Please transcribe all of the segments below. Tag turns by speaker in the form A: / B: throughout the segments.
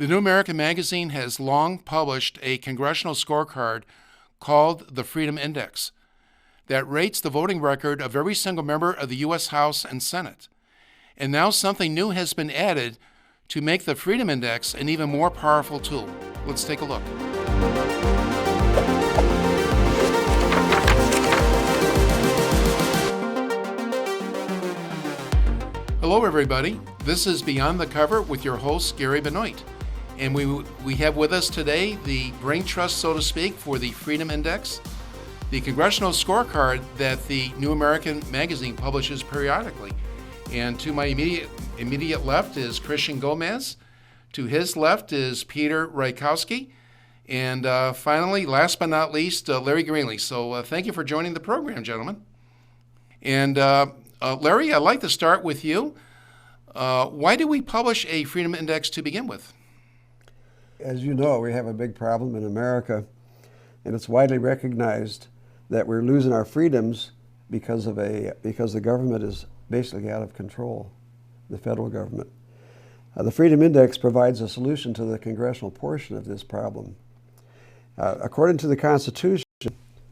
A: The New American Magazine has long published a congressional scorecard called the Freedom Index that rates the voting record of every single member of the U.S. House and Senate. And now something new has been added to make the Freedom Index an even more powerful tool. Let's take a look. Hello, everybody. This is Beyond the Cover with your host, Gary Benoit. And we have with us today the brain trust, so to speak, for the Freedom Index, the Congressional Scorecard that the New American Magazine publishes periodically. And to my immediate left is Christian Gomez. To his left is Peter Rajkowski. And finally, last but not least, Larry Greenlee. So thank you for joining the program, gentlemen. And Larry, I'd like to start with you. Why do we publish a Freedom Index to begin with?
B: As you know, we have a big problem in America, and it's widely recognized that we're losing our freedoms because the government is basically out of control, the federal government. The Freedom Index provides a solution to the congressional portion of this problem. According to the Constitution,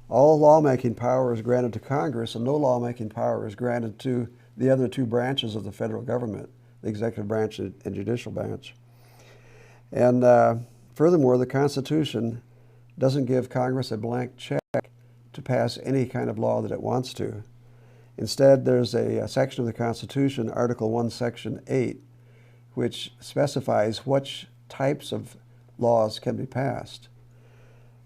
B: all lawmaking power is granted to Congress, and no lawmaking power is granted to the other two branches of the federal government, the executive branch and judicial branch. And furthermore, the Constitution doesn't give Congress a blank check to pass any kind of law that it wants to. Instead, there's a section of the Constitution, Article 1, Section 8, which specifies which types of laws can be passed.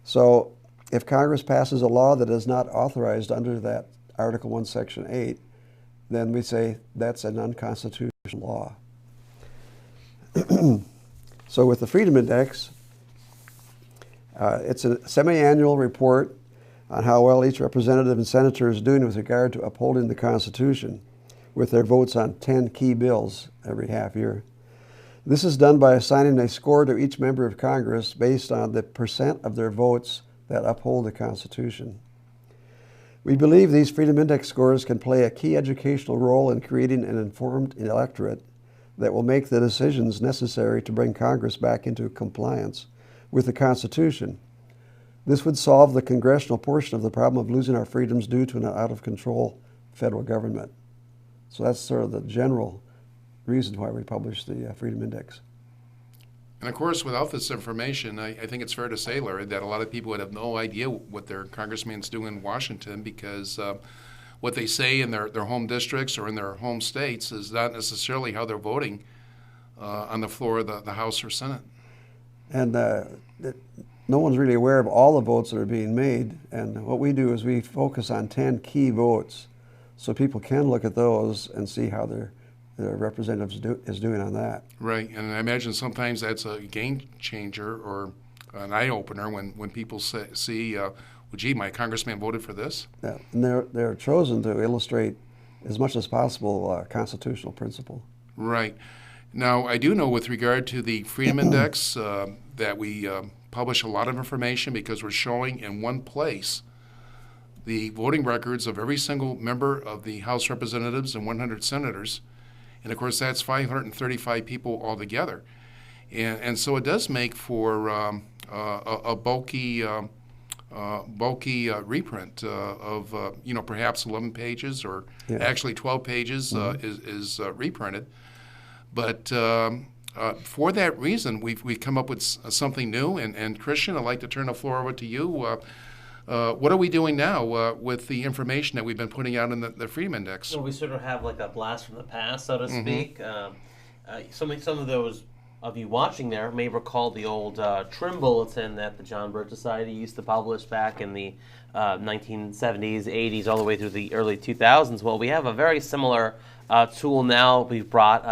B: So if Congress passes a law that is not authorized under that Article 1, Section 8, then we say that's an unconstitutional law. So with the Freedom Index, it's a semi-annual report on how well each representative and senator is doing with regard to upholding the Constitution with their votes on 10 key bills every half year. This is done by assigning a score to each member of Congress based on the percent of their votes that uphold the Constitution. We believe these Freedom Index scores can play a key educational role in creating an informed electorate that will make the decisions necessary to bring Congress back into compliance with the Constitution. This would solve the congressional portion of the problem of losing our freedoms due to an out-of-control federal government. So that's sort of the general reason why we publish the Freedom Index.
A: And of course, without this information, I think it's fair to say, Larry, that a lot of people would have no idea what their congressman's doing in Washington, because what they say in their home districts or in their home states is not necessarily how they're voting on the floor of the House or Senate.
B: And no one's really aware of all the votes that are being made. And what we do is we focus on 10 key votes so people can look at those and see how their representatives is doing on that.
A: Right, and I imagine sometimes that's a game changer or an eye-opener when people see, well, gee, my congressman voted for this.
B: Yeah, and they're chosen to illustrate as much as possible constitutional principle.
A: Right. Now, I do know with regard to the Freedom Index that we publish a lot of information because we're showing in one place the voting records of every single member of the House Representatives and 100 senators. And of course, that's 535 people altogether. And so it does make for a bulky reprint of perhaps 11 pages or actually 12 pages is reprinted. But for that reason, we've come up with something new. And Christian, I'd like to turn the floor over to you. What are we doing now with the information that we've been putting out in the Freedom Index?
C: Well, we sort of have like a blast from the past, so to speak. Some of those of you watching there may recall the old trim bulletin that the John Birch Society used to publish back in the 1970s, 80s, all the way through the early 2000s. Well, we have a very similar tool now we've brought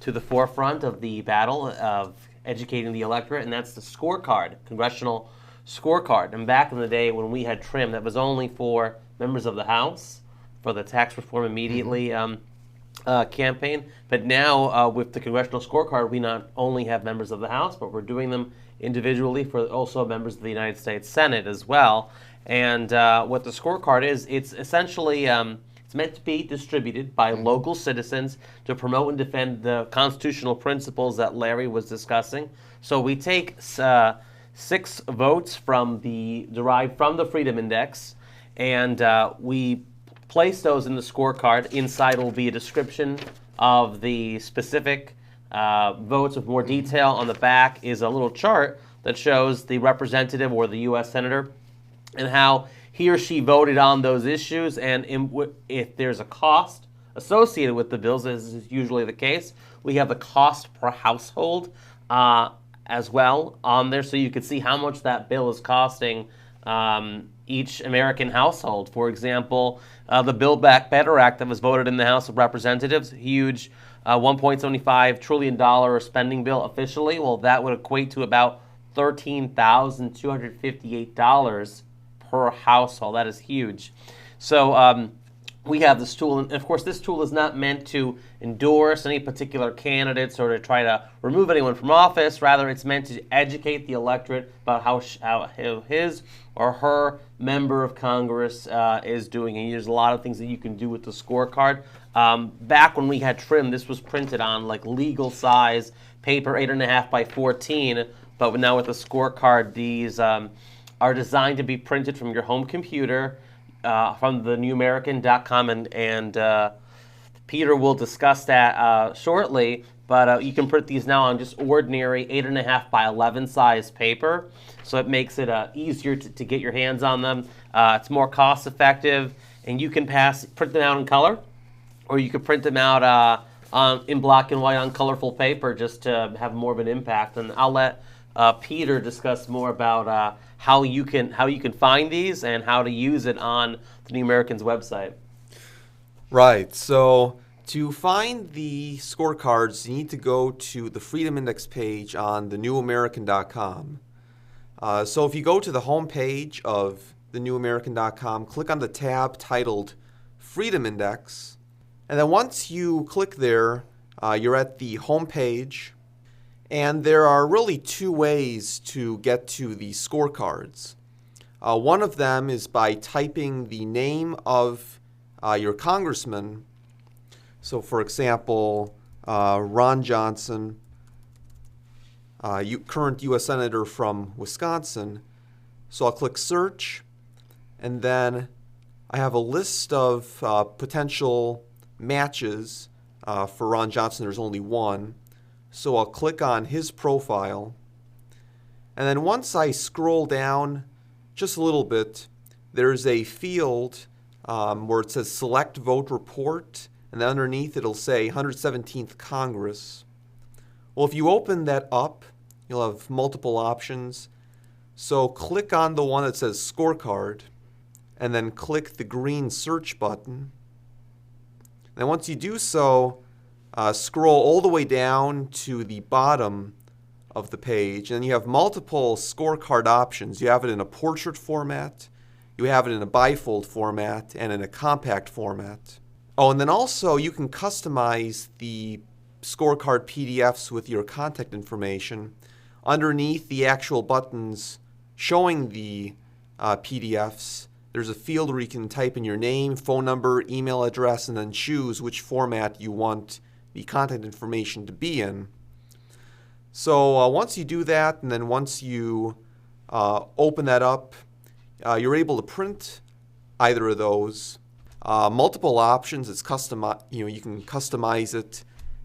C: to the forefront of the battle of educating the electorate, and that's the scorecard, Congressional Scorecard. And back in the day when we had trim, that was only for members of the House for the Tax Reform Immediately campaign. But now with the Congressional Scorecard, we not only have members of the House, but we're doing them individually for also members of the United States Senate as well. And what the scorecard is, it's essentially It's meant to be distributed by local citizens to promote and defend the constitutional principles that Larry was discussing. So we take 6 votes derived from the Freedom Index, and we place those in the scorecard. Inside will be a description of the specific votes with more detail. On the back is a little chart that shows the representative or the U.S. Senator and how he or she voted on those issues, and if there's a cost associated with the bills, as is usually the case, we have the cost per household as well on there, so you can see how much that bill is costing each American household. For example, the Build Back Better Act that was voted in the House of Representatives, huge $1.75 trillion spending bill officially. Well, that would equate to about $13,258 per household. That is huge. So we have this tool, and of course this tool is not meant to endorse any particular candidates or to try to remove anyone from office. Rather, it's meant to educate the electorate about how his or her member of Congress is doing. And there's a lot of things that you can do with the scorecard. Back when we had trim, this was printed on like legal size paper, 8.5 by 14. But now with the scorecard, these are designed to be printed from your home computer, from the newamerican.com, and Peter will discuss that shortly. But you can print these now on just ordinary 8.5 by 11 size paper, so it makes it easier to get your hands on them. It's more cost effective, and you can print them out in color, or you can print them out in black and white on colorful paper just to have more of an impact. And I'll let Peter discuss more about how you can find these and how to use it on the New American's website.
D: Right. So to find the scorecards, you need to go to the Freedom Index page on thenewamerican.com. So if you go to the home page of thenewamerican.com, click on the tab titled Freedom Index, and then once you click there, you're at the home page. And there are really 2 ways to get to the scorecards. One of them is by typing the name of your congressman. So, for example, Ron Johnson, current U.S. Senator from Wisconsin. So I'll click search, and then I have a list of potential matches. For Ron Johnson, there's only one. So I'll click on his profile, and then once I scroll down just a little bit, there's a field where it says Select Vote Report, and then underneath it'll say 117th Congress. Well, if you open that up, you'll have multiple options. So click on the one that says Scorecard, and then click the green search button. And once you do so, scroll all the way down to the bottom of the page, and you have multiple scorecard options. You have it in a portrait format, you have it in a bifold format, and in a compact format. Oh, and then also you can customize the scorecard PDFs with your contact information. Underneath the actual buttons showing the PDFs, there's a field where you can type in your name, phone number, email address, and then choose which format you want the contact information to be in. So once you do that, and then once you open that up, you're able to print either of those. Multiple options. It's you can customize it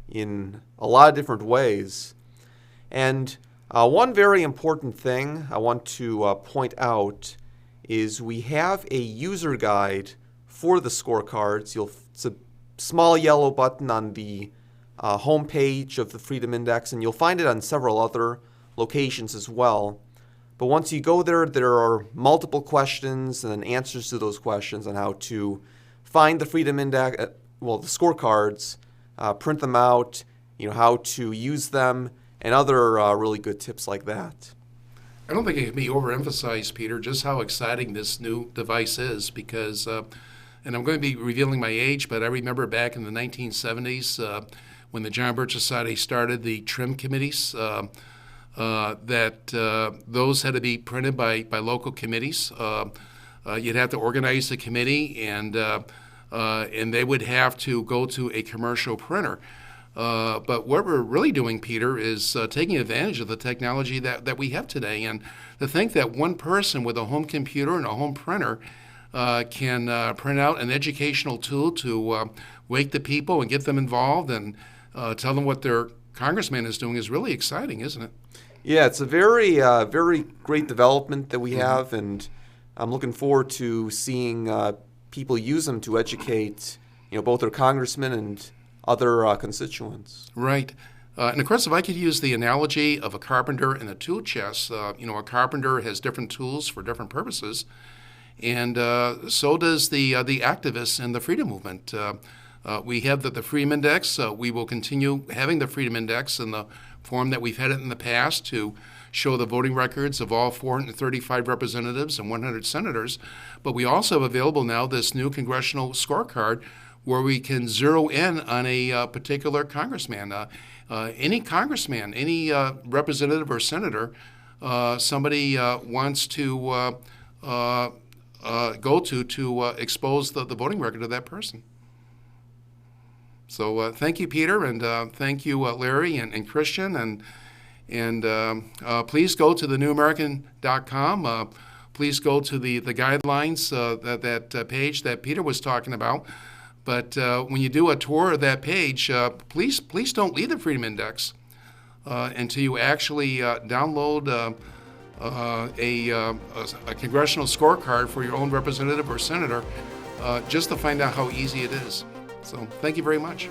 D: in a lot of different ways. And one very important thing I want to point out is we have a user guide for the scorecards. It's a small yellow button on the home page of the Freedom Index, and you'll find it on several other locations as well. But once you go there, there are multiple questions and then answers to those questions on how to find the Freedom Index, the scorecards, print them out, how to use them, and other really good tips like that.
A: I don't think it can be overemphasized, Peter, just how exciting this new device is because, and I'm going to be revealing my age, but I remember back in the 1970s when the John Birch Society started the trim committees, that those had to be printed by local committees. You'd have to organize the committee, and and they would have to go to a commercial printer. But what we're really doing, Peter, is taking advantage of the technology that we have today. And to think that one person with a home computer and a home printer can print out an educational tool to wake the people and get them involved and tell them what their congressman is doing is really exciting, isn't it?
D: Yeah, it's a very, very great development that we have, and I'm looking forward to seeing people use them to educate, both their congressmen and other constituents.
A: Right. And of course, if I could use the analogy of a carpenter and a tool chest, a carpenter has different tools for different purposes, and so does the activists in the freedom movement. We have the Freedom Index. We will continue having the Freedom Index in the form that we've had it in the past to show the voting records of all 435 representatives and 100 senators. But we also have available now this new Congressional Scorecard where we can zero in on a particular congressman. Any congressman, any representative or senator, somebody wants to go to expose the voting record of that person. So thank you, Peter, and thank you, Larry and Christian, and please go to thenewamerican.com. Please go to the guidelines, that page that Peter was talking about. But when you do a tour of that page, please don't leave the Freedom Index until you actually download a congressional scorecard for your own representative or senator, just to find out how easy it is. So thank you very much.